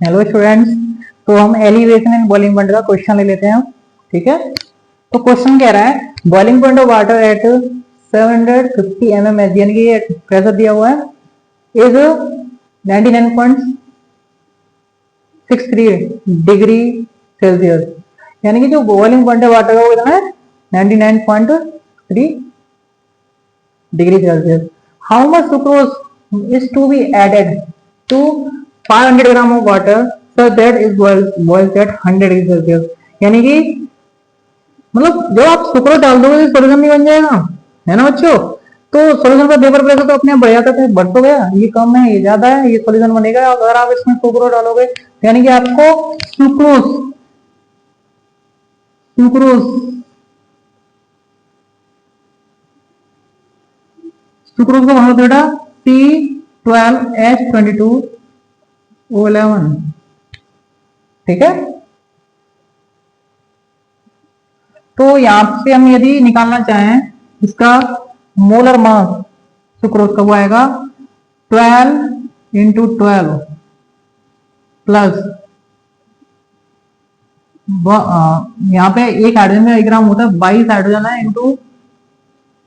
Hello students. तो हम elevation and boiling point का क्वेश्चन ले लेते हैं। ठीक है, तो क्वेश्चन कह रहा है boiling point of water at 750 mm H, यानी कि प्रेशर दिया हुआ है इज 99.63 डिग्री सेल्सियस, यानी कि जो बॉइलिंग पॉइंट है वाटर का वो कितना है 99.3 degree Celsius. How much sucrose is to be added to 500 gram of water so that is boiled at 100 degree Celsius, यानी कि मतलब जब आप सुक्रोज डाल दोगे सोल्यूशन नहीं बन जाएगा, है ना बच्चों। तो सोल्यूशन का वेपर प्रेशर तो अपने आप बढ़ जाता है, बढ़ तो गया, ये कम है ये ज्यादा है, ये सोल्यूशन बनेगा अगर आप इसमें सुक्रोज डालोगे, यानी कि आपको सुक्रोज सुक्रोज सुक्रोज का मतलब बेटा T12H22O11। ठीक है, तो यहां से हम यदि निकालना चाहें इसका मोलर मास सुक्रोज का वो आएगा 12 इंटू 12 प्लस यहाँ पे एक हाइड्रोजन में 1 ग्राम होता है, 22 हाइड्रोजन है इंटू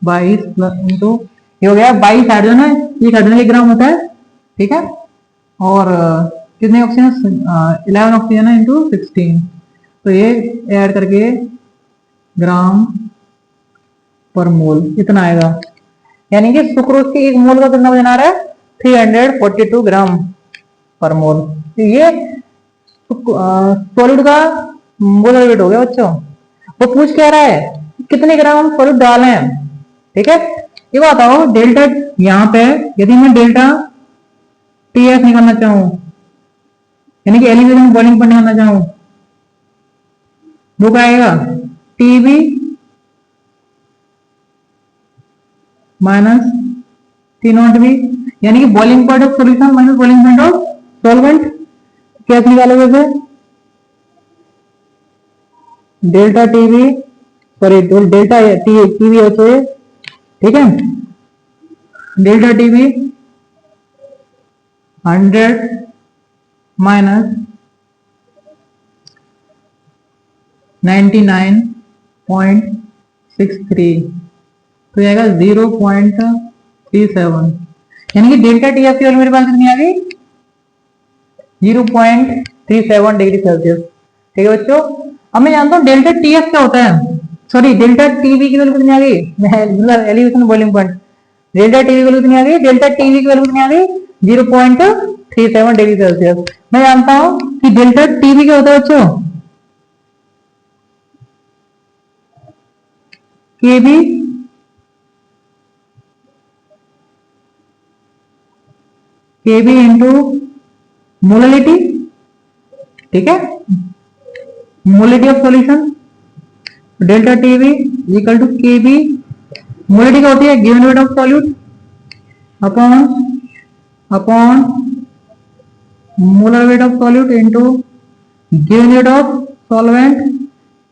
22 प्लस इंटू ये हो गया 22 हाइड्रोजन है, एक हाइड्रोजन 1 ग्राम होता है। ठीक है, और कितने ऑक्सीजन 11 ऑक्सीजन है इंटू 16, तो ये ऐड करके ग्राम पर मोल इतना आएगा, यानी कि सुक्रोज के एक मोल का कितना वजन आ रहा है 342 ग्राम पर मोल। तो ये सॉलिड का मोलर वेट हो गया बच्चों। वो पूछ क्या रहा है कितने ग्राम हम सॉलिड डालें। ठीक है, ये बताओ डेल्टा यहाँ पे यदि मैं डेल्टा टी एफ निकालना चाहूं, यानी कि एलिवेशन बॉइलिंग पॉइंट निकालना चाहूं, वो क्या आएगा TB minus T not be, यानी कि boiling point of solution minus boiling point of solvent. कैसे निकालोगे फिर delta TB sorry delta TB होते है। ठीक है, डेल्टा टीबी 100 माइनस 99.63 तो आएगा 0.37, यानी कि डेल्टा टी एफ की वैल्यू मेरे पास कितनी आ गई 0.37 डिग्री सेल्सियस। ठीक है बच्चों, अब मैं जानता हूँ डेल्टा टी एफ क्या होता है, सॉरी डेल्टा टीवी की वैल्यू कितनी आ गई, elevation boiling point delta TV की वैल्यू कितनी आ गई, डेल्टा टीवी की वैल्यू कितनी आ गई 0.37 डिग्री सेल्सियस। मैं जानता हूँ कि डेल्टा टीवी क्या होता है बच्चों केबी केबी इंटू मोलरिटी। ठीक है, molarity of solution delta T B equal to K B, molarity क्या होती है given weight of solute upon molar weight of solute into given weight of solvent.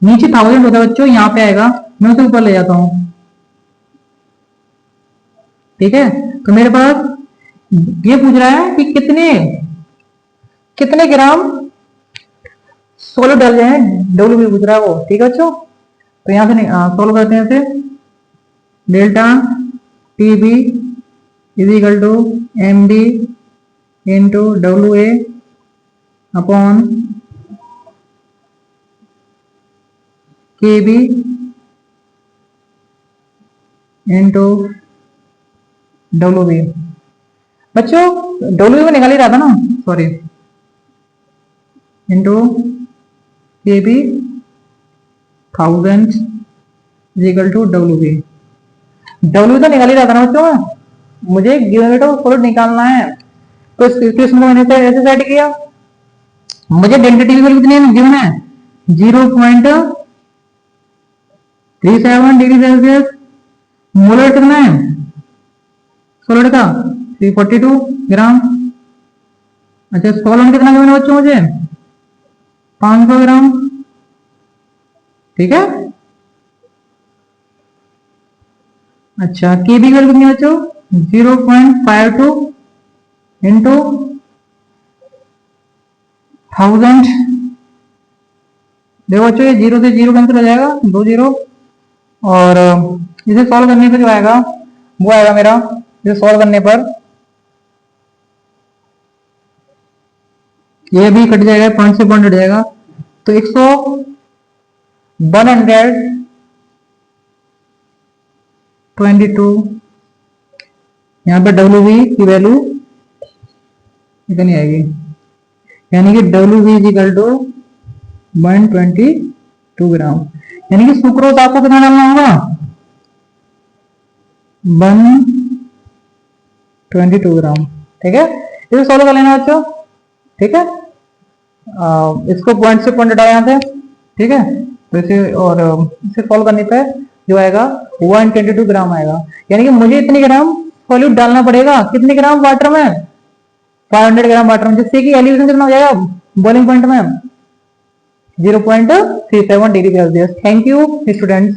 नीचे 1000 होता है बच्चों, यहाँ पे आएगा, मैं उसे ऊपर ले जाता हूं। ठीक है, तो मेरे पास ये पूछ रहा है कि कितने कितने ग्राम सोलर डाल जाए, डब्ल्यू भी पूछ रहा है वो। ठीक है बच्चों, तो यहां से सोल्व करते हैं फिर delta T B is equal to M B into W A upon K B into W B. बच्चों डब्ल्यू में निकाल ही रहा था ना, sorry into K B 1000 equal to W B. W तो निकाल ही रहा था ना बच्चों, मुझे गिवन वेट ऑफ सॉलिड निकालना है, तो इस इक्वेशन को मैंने ऐसे सेट किया। मुझे डेल्टा टी की वैल्यू कितनी गिवन है 0.37 डिग्री सेल्सियस, मोलर कितना है सॉलिड का 342 ग्राम। अच्छा सॉल्वेंट कितना गिवन है बच्चों मुझे 500 ग्राम। ठीक है, अच्छा के बी वैल्यू कितनी बच्चों 0.52 इंटू 1000, देखो बच्चों ये 0 से 0 कैंसिल हो जाएगा, 2 0, और इसे सॉल्व करने पर जो आएगा वो आएगा मेरा, इसे सॉल्व करने पर ये भी कट जाएगा, पॉइंट से पॉइंट हट जाएगा, तो 122 यहाँ पे डब्ल्यू वी की वैल्यू इतनी आएगी, यानी कि W V is equal to 122 gram, यानी कि सुक्रोज आपको कितना डालना होगा, 122 ग्राम। ठीक है, इसे सॉल्व कर लेना बच्चों। ठीक है, इसको पॉइंट से पॉइंट हटाया यहाँ से। ठीक है, तो इसे और इसे सॉल्व करने पे जो आएगा 122 ग्राम आएगा, यानी कि मुझे इतने ग्राम सॉल्यूट डालना पड़ेगा, कितने ग्राम वाटर में, 500 ग्राम वाटर में, जिससे कि एलिवेशन कितना हो जाएगा बॉइलिंग पॉइंट में 0.37 degree Celsius. Thank you students.